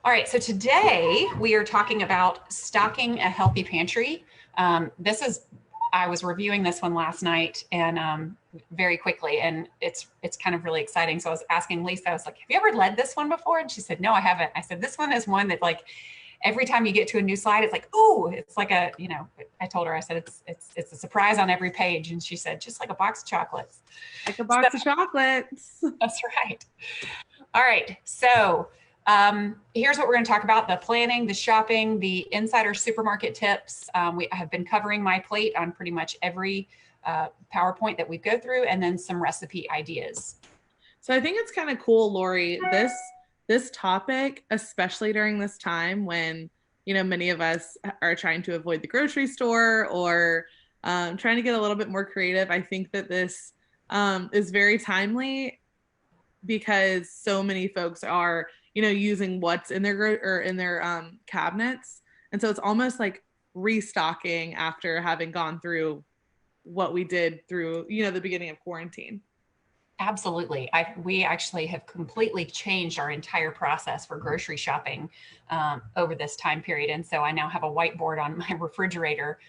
All right, so today we are talking about stocking a healthy pantry. I was reviewing this one last night and very quickly, and it's kind of really exciting. So I was asking Lisa, I was like, have you ever led this one before? And she said, no, I haven't. I said, this one is one that like every time you get to a new slide, it's like, oh, it's like a, I told her, I said, it's a surprise on every page. And she said, just like a box of chocolates. Like a box of chocolates. That's right. All right, so here's what we're going to talk about: the planning, the shopping, the insider supermarket tips. We have been covering my plate on pretty much every PowerPoint that we go through, and then some recipe ideas. So I think it's kind of cool, Lori, this topic, especially during this time when, many of us are trying to avoid the grocery store or trying to get a little bit more creative. I think that this is very timely because so many folks are, using what's in their cabinets. And so it's almost like restocking after having gone through what we did through, the beginning of quarantine. Absolutely. We actually have completely changed our entire process for grocery shopping over this time period. And so I now have a whiteboard on my refrigerator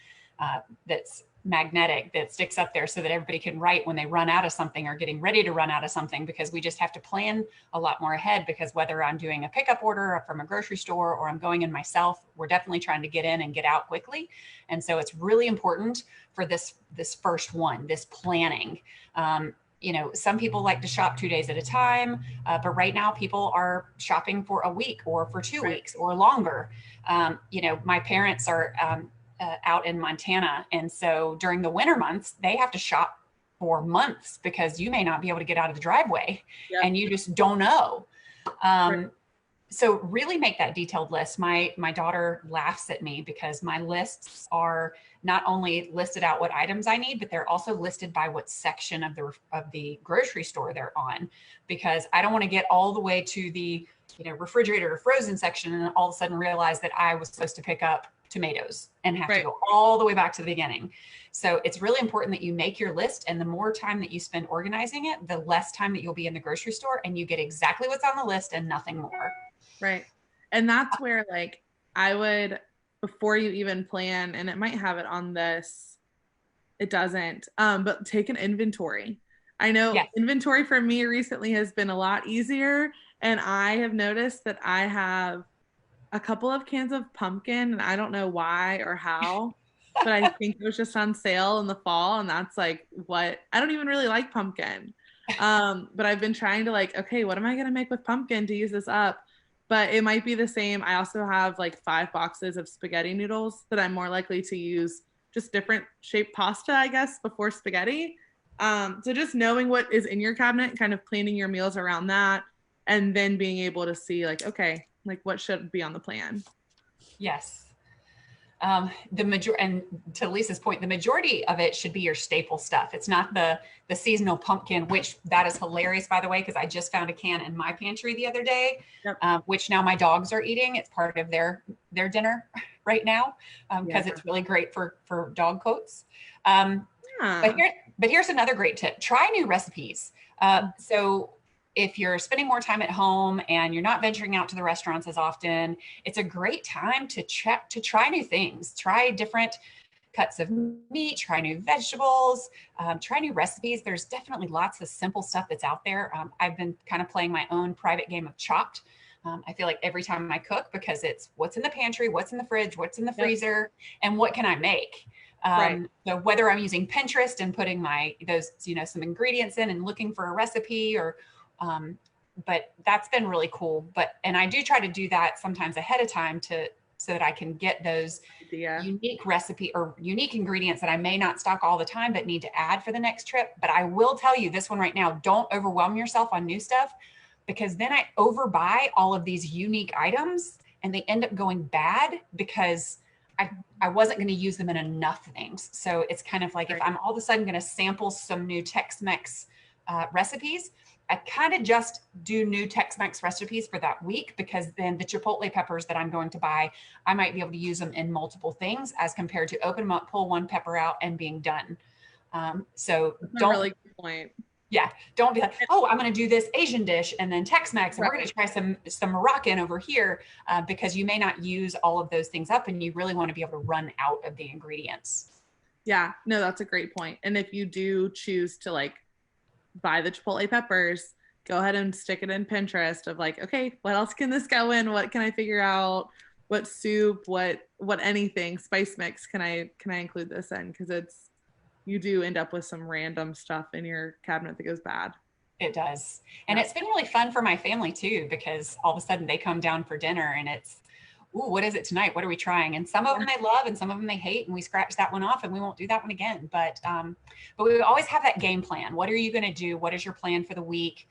that's magnetic that sticks up there so that everybody can write when they run out of something or getting ready to run out of something, because we just have to plan a lot more ahead, because whether I'm doing a pickup order from a grocery store or I'm going in myself, we're definitely trying to get in and get out quickly. And so it's really important for this first one, this planning. Some people like to shop 2 days at a time, but right now people are shopping for a week or for 2 weeks or longer. My parents are out in Montana. And so during the winter months, they have to shop for months because you may not be able to get out of the driveway. Yep. And you just don't know. Right. So really make that detailed list. My daughter laughs at me because my lists are not only listed out what items I need, but they're also listed by what section of the grocery store they're on, because I don't want to get all the way to the refrigerator or frozen section and all of a sudden realize that I was supposed to pick up tomatoes and have to go all the way back to the beginning. So it's really important that you make your list, and the more time that you spend organizing it, the less time that you'll be in the grocery store and you get exactly what's on the list and nothing more. Right. And that's where I would, before you even plan, and it might have it on this, it doesn't, but take an inventory. I know inventory for me recently has been a lot easier, and I have noticed that I have a couple of cans of pumpkin, and I don't know why or how, but I think it was just on sale in the fall, and that's what I don't even really like pumpkin. But I've been trying to okay, what am I going to make with pumpkin to use this up? But it might be the same. I also have 5 boxes of spaghetti noodles that I'm more likely to use just different shaped pasta, I guess, before spaghetti. So just knowing what is in your cabinet, kind of planning your meals around that, and then being able to see okay, what should be on the plan. Yes. And to Lisa's point, the majority of it should be your staple stuff. It's not the seasonal pumpkin, which that is hilarious, by the way, because I just found a can in my pantry the other day, which now my dogs are eating. It's part of their dinner right now, because it's really great for dog coats. But here's another great tip: try new recipes. So if you're spending more time at home and you're not venturing out to the restaurants as often, it's a great time to try new things, try different cuts of meat, try new vegetables, try new recipes. There's definitely lots of simple stuff that's out there. I've been kind of playing my own private game of Chopped. I feel like every time I cook, because it's what's in the pantry, what's in the fridge, what's in the freezer, and what can I make? So whether I'm using Pinterest and putting some ingredients in and looking for a recipe, or but that's been really cool. And I do try to do that sometimes ahead of time so that I can get those unique recipe or unique ingredients that I may not stock all the time, but need to add for the next trip. But I will tell you this one right now: don't overwhelm yourself on new stuff, because then I overbuy all of these unique items and they end up going bad because I wasn't going to use them in enough things. So it's kind of like if I'm all of a sudden going to sample some new Tex-Mex recipes, I kind of just do new Tex-Mex recipes for that week, because then the chipotle peppers that I'm going to buy, I might be able to use them in multiple things, as compared to open them up, pull one pepper out, and being done. So that's a really good point. Yeah. Don't be like, oh, I'm going to do this Asian dish and then Tex-Mex, and we're going to try some Moroccan over here, because you may not use all of those things up, and you really want to be able to run out of the ingredients. Yeah, no, that's a great point. And if you do choose to like buy the Chipotle peppers, go ahead and stick it in Pinterest of like, okay, what else can this go in? What can I figure out? What soup, what anything, spice mix can I include this in? Because you do end up with some random stuff in your cabinet that goes bad. It does. And it's been really fun for my family too, because all of a sudden they come down for dinner and it's, ooh, what is it tonight? What are we trying? And some of them they love and some of them they hate, and we scratch that one off and we won't do that one again. But we always have that game plan. What are you going to do? What is your plan for the week?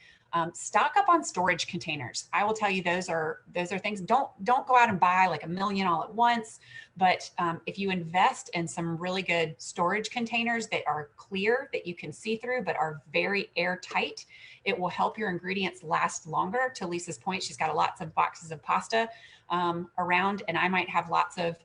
Stock up on storage containers. I will tell you, those are things. Don't go out and buy like a million all at once. But if you invest in some really good storage containers that are clear, that you can see through, but are very airtight, it will help your ingredients last longer. To Lisa's point, she's got lots of boxes of pasta around, and I might have lots of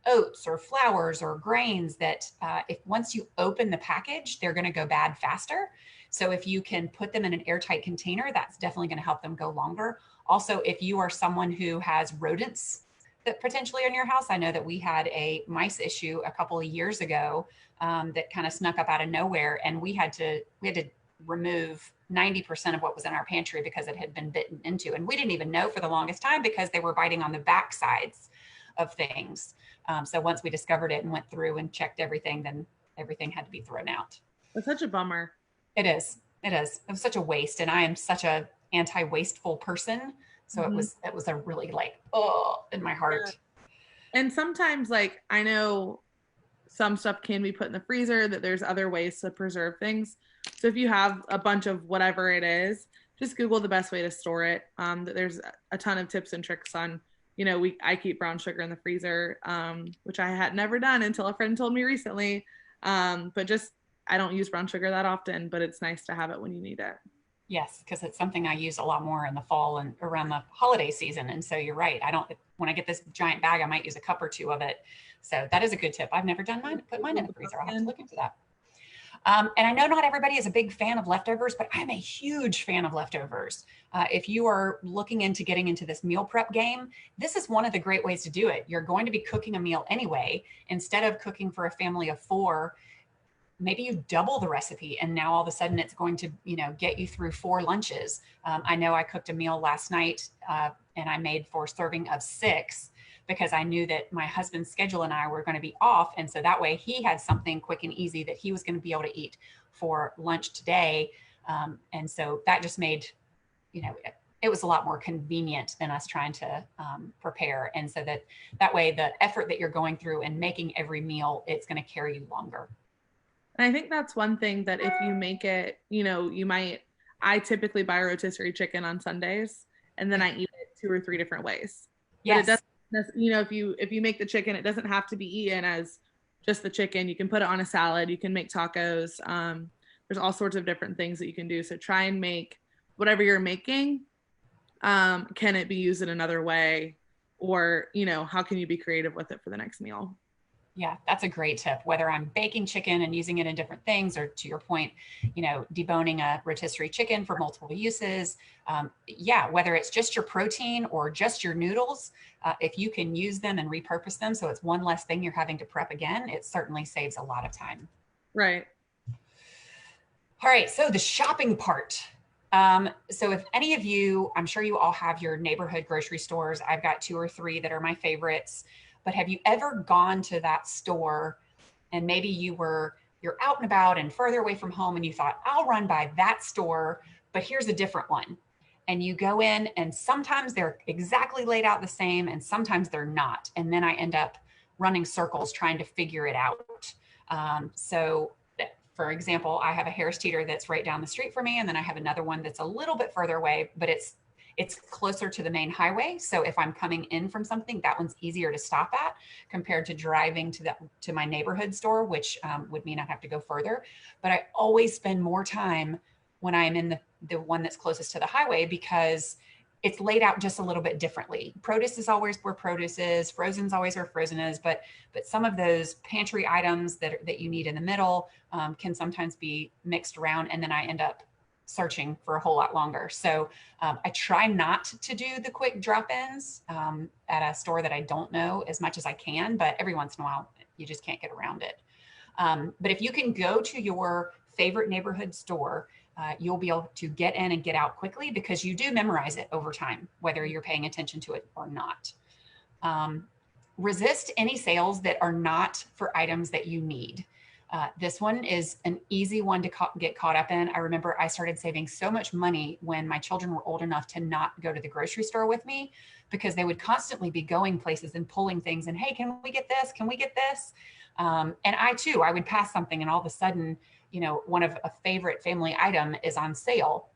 oats or flours or grains that if once you open the package, they're going to go bad faster. So if you can put them in an airtight container, that's definitely going to help them go longer. Also, if you are someone who has rodents that potentially in your house, I know that we had a mice issue a couple of years ago that kind of snuck up out of nowhere, and we had to remove 90% of what was in our pantry because it had been bitten into, and we didn't even know for the longest time because they were biting on the back sides of things. So once we discovered it and went through and checked everything, then everything had to be thrown out. That's such a bummer. It is. It is. It was such a waste, and I am such a anti-wasteful person. So it was a really like, oh, in my heart. Yeah. And sometimes, like, I know some stuff can be put in the freezer, that there's other ways to preserve things. So if you have a bunch of whatever it is, just Google the best way to store it. There's a ton of tips and tricks on, I keep brown sugar in the freezer, which I had never done until a friend told me recently. But just, I don't use brown sugar that often, but it's nice to have it when you need it. Yes, because it's something I use a lot more in the fall and around the holiday season. And so you're right. When I get this giant bag, I might use a cup or two of it. So that is a good tip. I've never done mine, put mine in the freezer. I'll have to look into that. And I know not everybody is a big fan of leftovers, but I'm a huge fan of leftovers. If you are looking into getting into this meal prep game, this is one of the great ways to do it. You're going to be cooking a meal anyway. Instead of cooking for a family of 4, maybe you double the recipe, and now all of a sudden it's going to, get you through 4 lunches. I know I cooked a meal last night and I made for a serving of 6 because I knew that my husband's schedule and I were going to be off. And so that way he had something quick and easy that he was going to be able to eat for lunch today. And so that just made, it was a lot more convenient than us trying to prepare. And so that way the effort that you're going through and making every meal, it's going to carry you longer. And I think that's one thing that if you make it, I typically buy rotisserie chicken on Sundays, and then I eat it 2 or 3 different ways. Yes. But it doesn't, if you make the chicken, it doesn't have to be eaten as just the chicken. You can put it on a salad. You can make tacos. There's all sorts of different things that you can do. So try and make whatever you're making. Can it be used in another way? Or, how can you be creative with it for the next meal? Yeah, that's a great tip. Whether I'm baking chicken and using it in different things, or to your point, deboning a rotisserie chicken for multiple uses. Whether it's just your protein or just your noodles, if you can use them and repurpose them so it's one less thing you're having to prep again, it certainly saves a lot of time. Right. All right, so the shopping part. So if any of you, I'm sure you all have your neighborhood grocery stores. I've got 2 or 3 that are my favorites. But have you ever gone to that store and maybe you're out and about and further away from home and you thought, I'll run by that store, but here's a different one. And you go in and sometimes they're exactly laid out the same and sometimes they're not. And then I end up running circles trying to figure it out. So for example, I have a Harris Teeter that's right down the street from me. And then I have another one that's a little bit further away, but it's closer to the main highway. So if I'm coming in from something, that one's easier to stop at compared to driving to my neighborhood store, which would mean I'd have to go further. But I always spend more time when I'm in the one that's closest to the highway because it's laid out just a little bit differently. Produce is always where produce is, frozen is always where frozen is, but some of those pantry items that you need in the middle can sometimes be mixed around, and then I end up searching for a whole lot longer. So I try not to do the quick drop-ins at a store that I don't know as much as I can, but every once in a while you just can't get around it. But if you can go to your favorite neighborhood store, you'll be able to get in and get out quickly because you do memorize it over time, whether you're paying attention to it or not. Resist any sales that are not for items that you need. This one is an easy one to get caught up in. I remember I started saving so much money when my children were old enough to not go to the grocery store with me because they would constantly be going places and pulling things and, hey, can we get this? Can we get this? And I would pass something and all of a sudden, one of a favorite family item is on sale.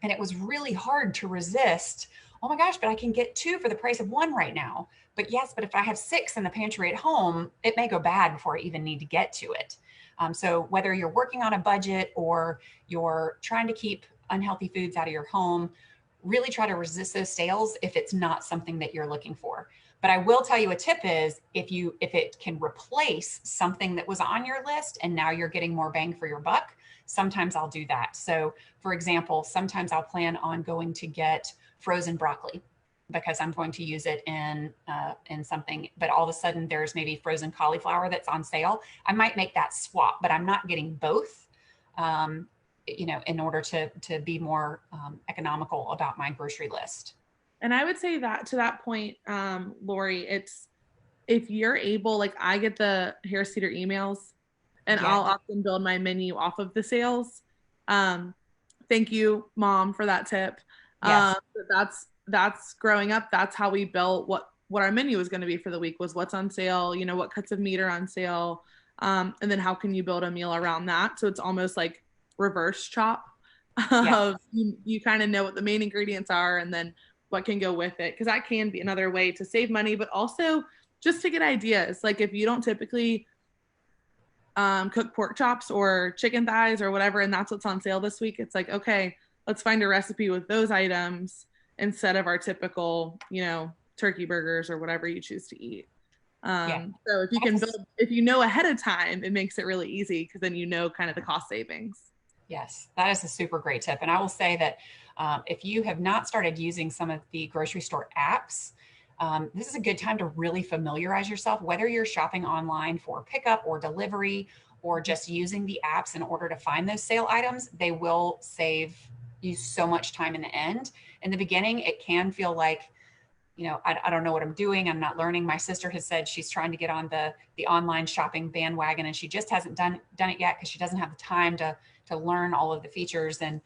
And it was really hard to resist. Oh my gosh, but I can get 2 for the price of 1 right now. But yes, but if I have 6 in the pantry at home, it may go bad before I even need to get to it. So whether you're working on a budget or you're trying to keep unhealthy foods out of your home, really try to resist those sales if it's not something that you're looking for. But I will tell you a tip is if it can replace something that was on your list and now you're getting more bang for your buck, sometimes I'll do that. So for example, sometimes I'll plan on going to get frozen broccoli because I'm going to use it in something, but all of a sudden there's maybe frozen cauliflower that's on sale. I might make that swap, but I'm not getting both, in order to be more economical about my grocery list. And I would say that to that point, Lori, it's if you're able, like I get the Harris Teeter emails and I'll often build my menu off of the sales. Thank you, Mom, for that tip. Yes. That's growing up. That's how we built what our menu was going to be for the week was what's on sale, what cuts of meat are on sale. And then how can you build a meal around that? So it's almost like reverse chop. Yes. You kind of know what the main ingredients are and then what can go with it. Cause that can be another way to save money, but also just to get ideas. Like if you don't typically cook pork chops or chicken thighs or whatever, and that's what's on sale this week, it's like, okay, let's find a recipe with those items instead of our typical, turkey burgers or whatever you choose to eat. So if you can if you know ahead of time, it makes it really easy because then kind of the cost savings. Yes, that is a super great tip. And I will say that if you have not started using some of the grocery store apps, this is a good time to really familiarize yourself, whether you're shopping online for pickup or delivery, or just using the apps in order to find those sale items. They will save you so much time in the end. In the beginning, it can feel like, I don't know what I'm doing. I'm not learning. My sister has said she's trying to get on the online shopping bandwagon and she just hasn't done it yet because she doesn't have the time to learn all of the features. And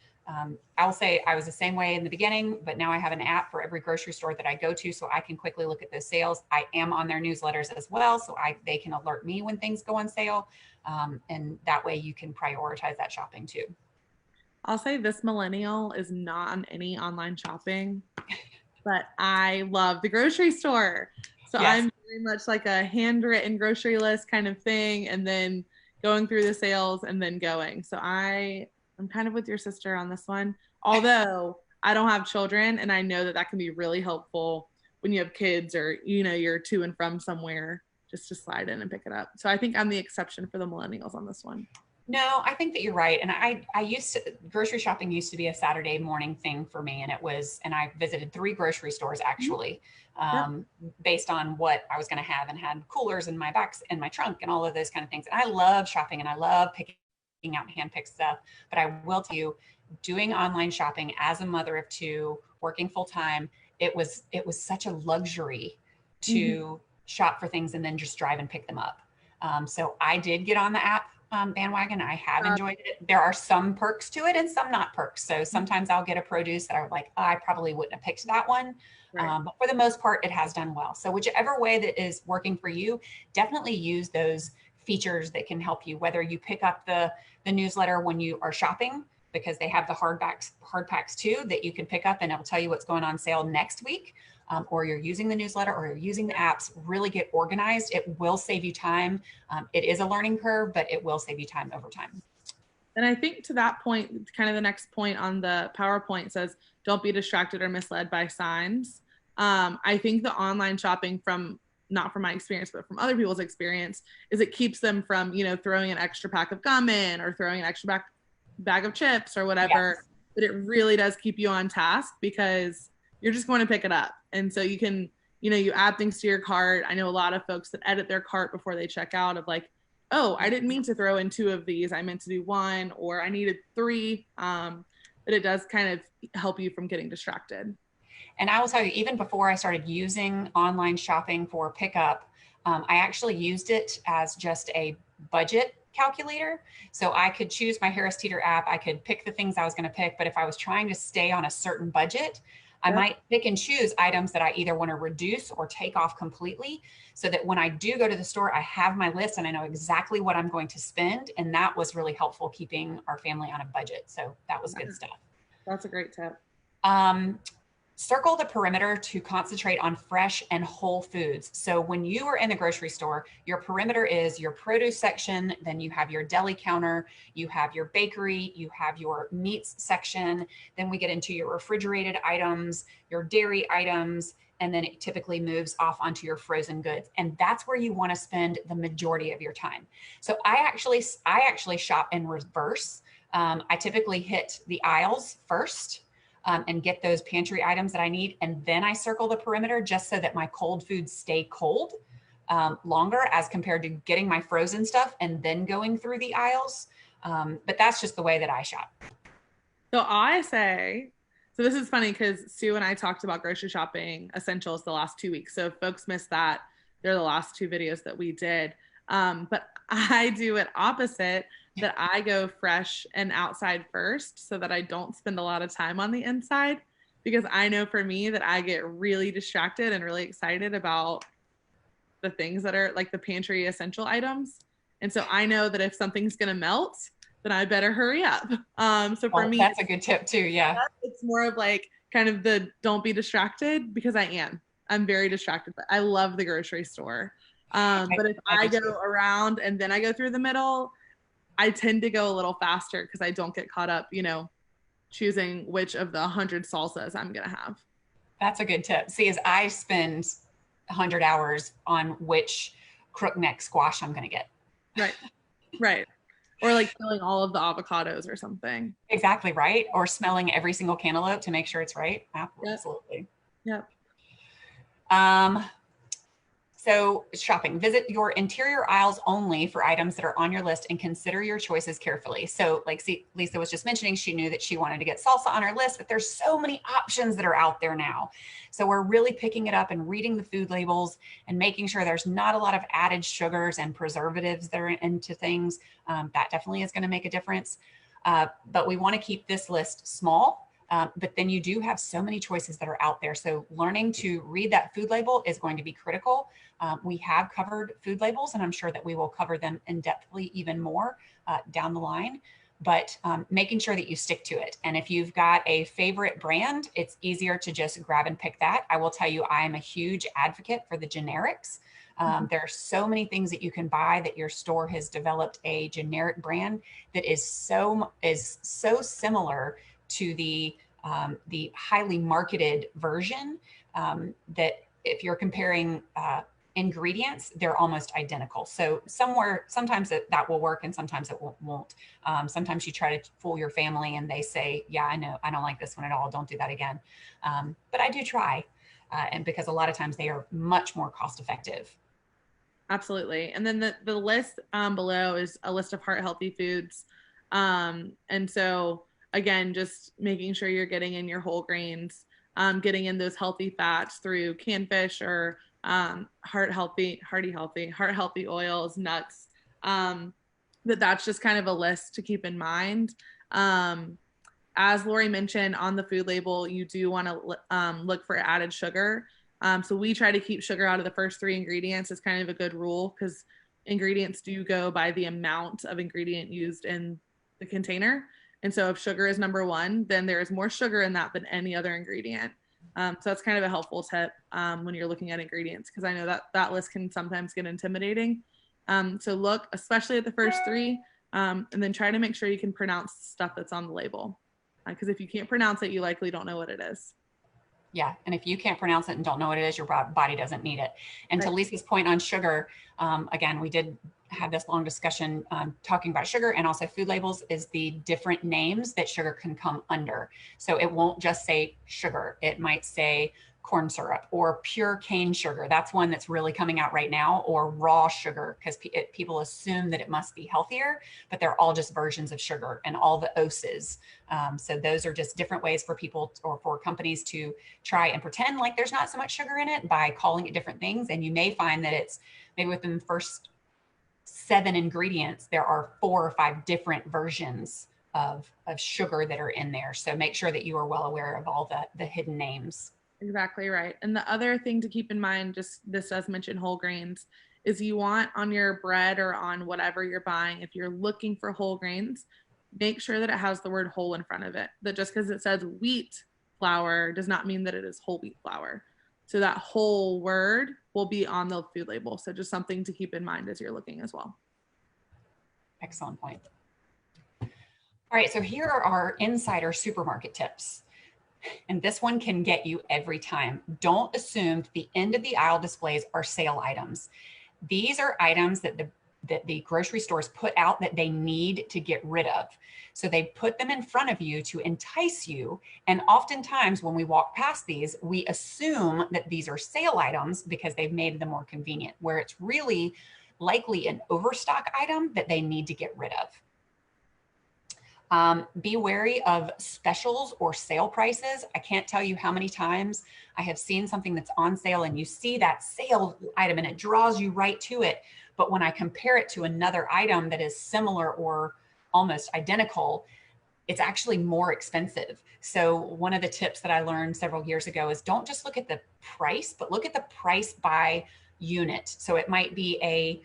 I'll say I was the same way in the beginning, but now I have an app for every grocery store that I go to so I can quickly look at those sales. I am on their newsletters as well, so they can alert me when things go on sale. And that way you can prioritize that shopping too. I'll say this millennial is not on any online shopping, but I love the grocery store. So yes. I'm very much like a handwritten grocery list kind of thing, and then going through the sales and then going. So I'm kind of with your sister on this one, although I don't have children, and I know that can be really helpful when you have kids or, you're to and from somewhere just to slide in and pick it up. So I think I'm the exception for the millennials on this one. No, I think that you're right. And I grocery shopping used to be a Saturday morning thing for me. And I visited 3 grocery stores actually, based on what I was going to have, and had coolers in my backs and my trunk and all of those kind of things. And I love shopping and I love picking out hand-picked stuff. But I will tell you, doing online shopping as a mother of 2, working full time, it was such a luxury to shop for things and then just drive and pick them up. So I did get on the app bandwagon. I have enjoyed it. There are some perks to it and some not perks. So sometimes I'll get a produce that I'm like, I probably wouldn't have picked that one. Right. But for the most part, it has done well. So whichever way that is working for you, definitely use those features that can help you, whether you pick up the newsletter when you are shopping, because they have the hard packs too that you can pick up and it'll tell you what's going on sale next week. Or you're using the newsletter or you're using the apps, really get organized. It will save you time. It is a learning curve, but it will save you time over time. And I think to that point, kind of the next point on the PowerPoint says, don't be distracted or misled by signs. I think the online shopping, from not from my experience, but from other people's experience, is it keeps them from, you know, throwing an extra pack of gum in or throwing an extra bag of chips or whatever. Yes. But it really does keep you on task because you're just going to pick it up. And so you can, you know, you add things to your cart. I know a lot of folks that edit their cart before they check out of like, oh, I didn't mean to throw in 2 of these. I meant to do 1, or I needed 3. But it does kind of help you from getting distracted. And I will tell you, even before I started using online shopping for pickup, I actually used it as just a budget calculator. So I could choose my Harris Teeter app. I could pick the things I was going to pick. But if I was trying to stay on a certain budget, I might pick and choose items that I either want to reduce or take off completely, so that when I do go to the store, I have my list and I know exactly what I'm going to spend. And that was really helpful keeping our family on a budget. So that was good stuff. That's a great tip. Circle the perimeter to concentrate on fresh and whole foods. So when you are in the grocery store, your perimeter is your produce section, then you have your deli counter, you have your bakery, you have your meats section, then we get into your refrigerated items, your dairy items, and then it typically moves off onto your frozen goods. And that's where you want to spend the majority of your time. So I actually shop in reverse. I typically hit the aisles first, and get those pantry items that I need. And then I circle the perimeter just so that my cold foods stay cold longer, as compared to getting my frozen stuff and then going through the aisles. But that's just the way that I shop. So I say, so this is funny because Sue and I talked about grocery shopping essentials the last 2 weeks. So if folks missed that, they're the last 2 videos that we did. But I do it opposite, that I go fresh and outside first so that I don't spend a lot of time on the inside, because I know for me that I get really distracted and really excited about the things that are like the pantry essential items. And so I know that if something's going to melt, then I better hurry up. So for me, that's a good tip too. Yeah. It's more of like kind of the don't be distracted, because I'm very distracted, but I love the grocery store. But if I go around and then I go through the middle, I tend to go a little faster because I don't get caught up, you know, choosing which of the 100 salsas I'm going to have. That's a good tip. See, as I spend 100 hours on which crook neck squash I'm going to get. Right. Right. Or like filling all of the avocados or something. Exactly. Right. Or smelling every single cantaloupe to make sure it's right. Absolutely. Yep. So shopping, visit your interior aisles only for items that are on your list and consider your choices carefully. So like Lisa was just mentioning, she knew that she wanted to get salsa on her list, but there's so many options that are out there now. So we're really picking it up and reading the food labels and making sure there's not a lot of added sugars and preservatives that are into things. That definitely is going to make a difference. But we want to keep this list small. But then you do have so many choices that are out there. So learning to read that food label is going to be critical. We have covered food labels, and I'm sure that we will cover them in depthly even more down the line, but making sure that you stick to it. And if you've got a favorite brand, it's easier to just grab and pick that. I will tell you, I am a huge advocate for the generics. There are so many things that you can buy that your store has developed a generic brand that is so similar to the highly marketed version, that if you're comparing ingredients, they're almost identical. So sometimes that will work and sometimes it won't. Sometimes you try to fool your family and they say, yeah, I know, I don't like this one at all. Don't do that again. But I do try. And because a lot of times they are much more cost effective. Absolutely. And then the list below is a list of heart healthy foods. And so again, just making sure you're getting in your whole grains, getting in those healthy fats through canned fish or heart healthy oils, nuts. That's just kind of a list to keep in mind. As Lori mentioned, on the food label, you do want to look for added sugar. So we try to keep sugar out of the first 3 ingredients. It's kind of a good rule because ingredients do go by the amount of ingredient used in the container. And so if sugar is number 1, then there is more sugar in that than any other ingredient. So that's kind of a helpful tip when you're looking at ingredients, because I know that list can sometimes get intimidating. So look, especially at the first 3, and then try to make sure you can pronounce stuff that's on the label. because if you can't pronounce it, you likely don't know what it is. Yeah. And if you can't pronounce it and don't know what it is, your body doesn't need it. And to Lisa's point on sugar, again, we did have this long discussion talking about sugar and also food labels is the different names that sugar can come under. So it won't just say sugar. It might say corn syrup or pure cane sugar. That's one that's really coming out right now, or raw sugar, because people assume that it must be healthier, but they're all just versions of sugar and all the oses. So those are just different ways for people or for companies to try and pretend like there's not so much sugar in it by calling it different things. And you may find that it's maybe within the first 7 ingredients, there are 4 or 5 different versions of sugar that are in there. So make sure that you are well aware of all the hidden names. Exactly right. And the other thing to keep in mind, just this does mention whole grains, is you want on your bread or on whatever you're buying, if you're looking for whole grains, make sure that it has the word whole in front of it. That just because it says wheat flour does not mean that it is whole wheat flour. So that whole word will be on the food label. So just something to keep in mind as you're looking as well. Excellent point. All right, so here are our insider supermarket tips. And this one can get you every time. Don't assume the end of the aisle displays are sale items. These are items that the grocery stores put out that they need to get rid of. So they put them in front of you to entice you. And oftentimes when we walk past these, we assume that these are sale items because they've made them more convenient, where it's really likely an overstock item that they need to get rid of. Be wary of specials or sale prices. I can't tell you how many times I have seen something that's on sale and you see that sale item and it draws you right to it. But when I compare it to another item that is similar or almost identical, it's actually more expensive. So one of the tips that I learned several years ago is don't just look at the price, but look at the price by unit. So it might be a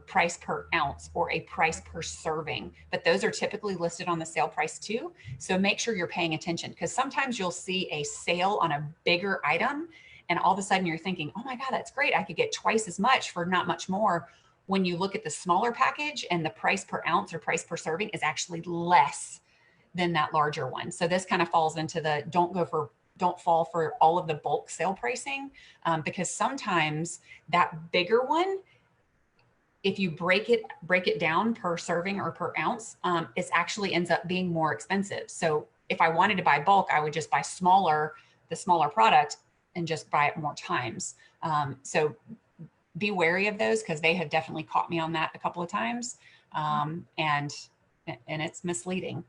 price per ounce or a price per serving, but those are typically listed on the sale price too. So make sure you're paying attention, because sometimes you'll see a sale on a bigger item and all of a sudden you're thinking, oh my God, that's great. I could get twice as much for not much more. When you look at the smaller package and the price per ounce or price per serving is actually less than that larger one. So this kind of falls into the don't fall for all of the bulk sale pricing, because sometimes that bigger one, if you break it down per serving or per ounce, it actually ends up being more expensive. So if I wanted to buy bulk, I would just buy the smaller product and just buy it more times. So be wary of those, because they have definitely caught me on that a couple of times. And it's misleading.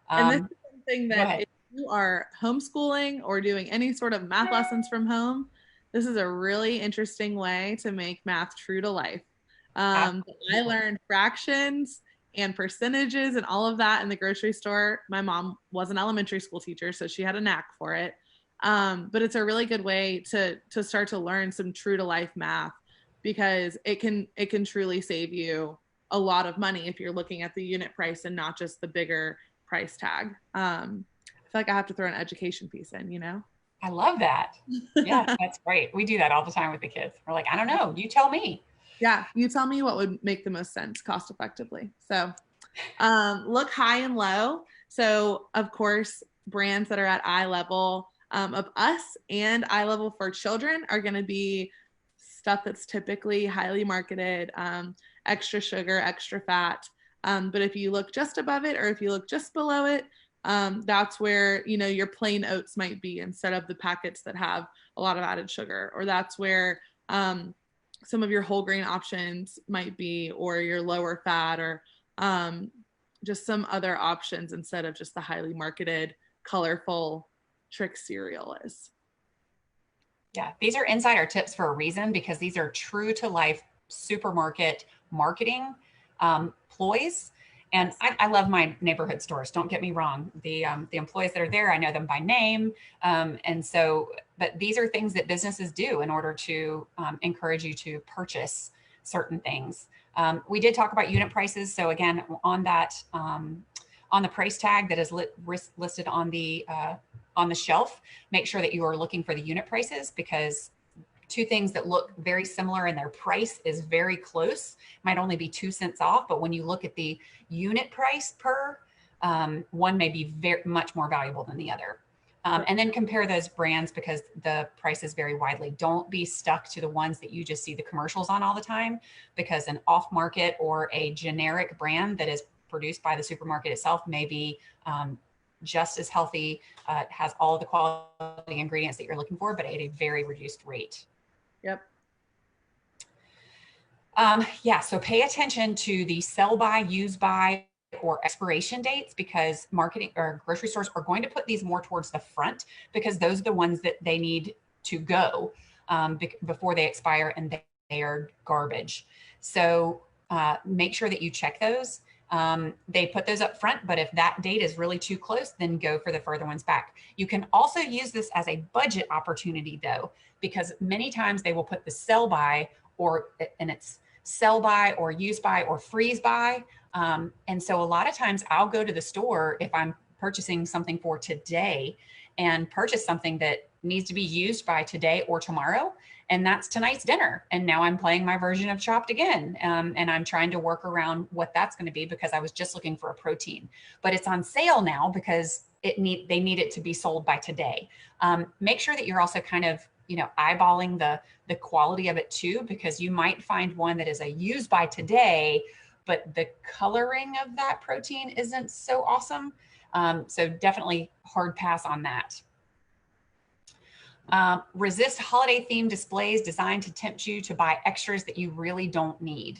And this is something that if you are homeschooling or doing any sort of math lessons from home, this is a really interesting way to make math true to life. I learned fractions and percentages and all of that in the grocery store. My mom was an elementary school teacher, so she had a knack for it. But it's a really good way to start to learn some true to life math, because it can truly save you a lot of money if you're looking at the unit price and not just the bigger price tag. I feel like I have to throw an education piece in, you know? I love that. Yeah, that's great. We do that all the time with the kids. We're like, I don't know, you tell me. Yeah, you tell me what would make the most sense cost effectively. So look high and low. So of course, brands that are at eye level of us and eye level for children are going to be stuff that's typically highly marketed, extra sugar, extra fat. But if you look just above it, or if you look just below it, that's where, you know, your plain oats might be instead of the packets that have a lot of added sugar, or that's where some of your whole grain options might be, or your lower fat, or just some other options instead of just the highly marketed, colorful trick cereal is. Yeah, these are insider tips for a reason, because these are true to life supermarket marketing ploys. And I love my neighborhood stores. Don't get me wrong. The employees that are there, I know them by name. And so, but these are things that businesses do in order to encourage you to purchase certain things. We did talk about unit prices. So again, on that, on the price tag that is listed on the shelf, make sure that you are looking for the unit prices, because two things that look very similar and their price is very close might only be 2 cents off. But when you look at the unit price per one may be very much more valuable than the other. And then compare those brands because the prices vary widely. Don't be stuck to the ones that you just see the commercials on all the time, because an off market or a generic brand that is produced by the supermarket itself may be just as healthy, has all the quality ingredients that you're looking for, but at a very reduced rate. Yep. Yeah, so pay attention to the sell by, use by, or expiration dates, because marketing or grocery stores are going to put these more towards the front because those are the ones that they need to go before they expire and they are garbage. So make sure that you check those. They put those up front, but if that date is really too close, then go for the further ones back. You can also use this as a budget opportunity though, because many times they will put the sell by and it's sell by or use by or freeze by. And so a lot of times I'll go to the store if I'm purchasing something for today and purchase something that needs to be used by today or tomorrow. And that's tonight's dinner. And now I'm playing my version of Chopped again. And I'm trying to work around what that's going to be because I was just looking for a protein, but it's on sale now because they need it to be sold by today. Make sure that you're also kind of, eyeballing the quality of it too, because you might find one that is a use by today, but the coloring of that protein isn't so awesome. So definitely hard pass on that. Resist holiday themed displays designed to tempt you to buy extras that you really don't need.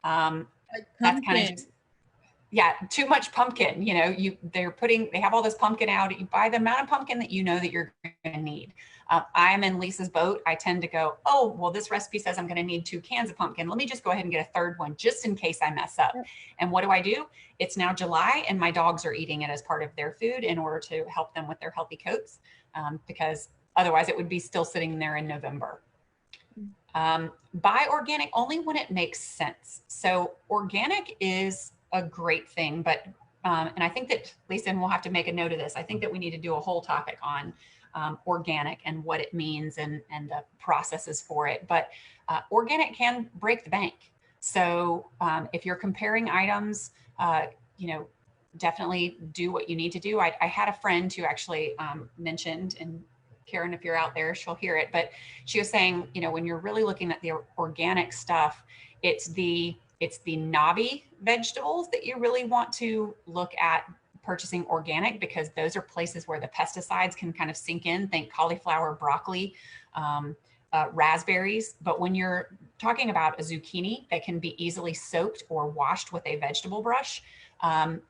That's kind of just, yeah, too much pumpkin. They have all this pumpkin out. You buy the amount of pumpkin that you know that you're going to need. I'm in Lisa's boat. I tend to go, oh, well, this recipe says I'm going to need 2 cans of pumpkin. Let me just go ahead and get a third one just in case I mess up. And what do? It's now July and my dogs are eating it as part of their food in order to help them with their healthy coats, because otherwise it would be still sitting there in November. Buy organic only when it makes sense. So organic is a great thing, but and I think that Lisa, and we'll have to make a note of this, I think that we need to do a whole topic on organic and what it means and the processes for it. But organic can break the bank. So if you're comparing items, definitely do what you need to do. I had a friend who actually mentioned, and Karen, if you're out there, she'll hear it, but she was saying, when you're really looking at the organic stuff, it's the knobby vegetables that you really want to look at purchasing organic, because those are places where the pesticides can kind of sink in. Think cauliflower, broccoli, raspberries. But when you're talking about a zucchini that can be easily soaked or washed with a vegetable brush,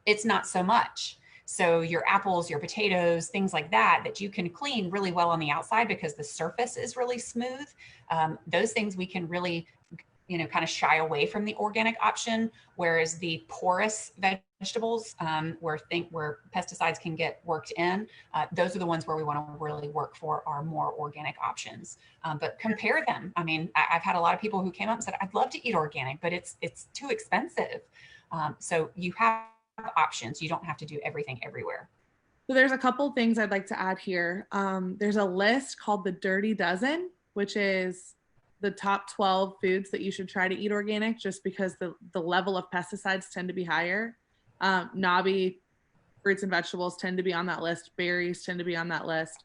it's not so much. So your apples, your potatoes, things like that you can clean really well on the outside because the surface is really smooth. Those things we can really kind of shy away from the organic option, whereas the porous vegetables, where pesticides can get worked in, those are the ones where we want to really work for our more organic options. But compare them. I mean, I've had a lot of people who came up and said, I'd love to eat organic, but it's too expensive. So you have options. You don't have to do everything everywhere. So there's a couple things I'd like to add here. There's a list called the Dirty Dozen, which is the top 12 foods that you should try to eat organic, just because the level of pesticides tend to be higher. Knobby fruits and vegetables tend to be on that list. Berries tend to be on that list.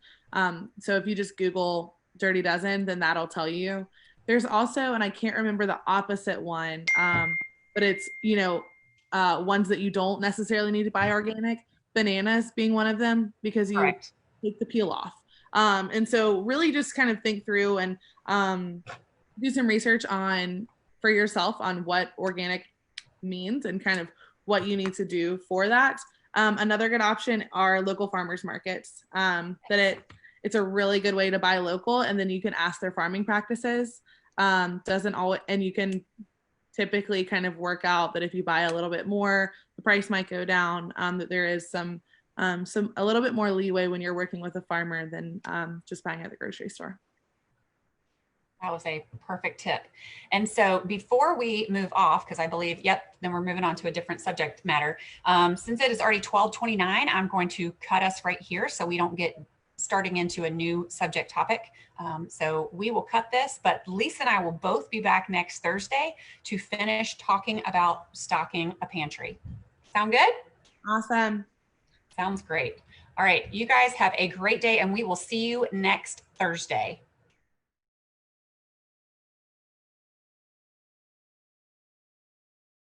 So if you just Google Dirty Dozen, then that'll tell you. There's also, and I can't remember the opposite one, but it's, ones that you don't necessarily need to buy organic. Bananas being one of them, because you Correct. take the peel off. And so really just kind of think through and do some research for yourself on what organic means and kind of what you need to do for that. Another good option are local farmers markets. It's a really good way to buy local, and then you can ask their farming practices. Doesn't always, and you can typically kind of work out that if you buy a little bit more, the price might go down. That there is a little bit more leeway when you're working with a farmer than just buying at the grocery store. That was a perfect tip. And so before we move off, because I believe, then we're moving on to a different subject matter. Since it is already 12:29, I'm going to cut us right here so we don't get starting into a new subject topic. So we will cut this, but Lisa and I will both be back next Thursday to finish talking about stocking a pantry. Sound good? Awesome. Sounds great. All right. You guys have a great day, and we will see you next Thursday.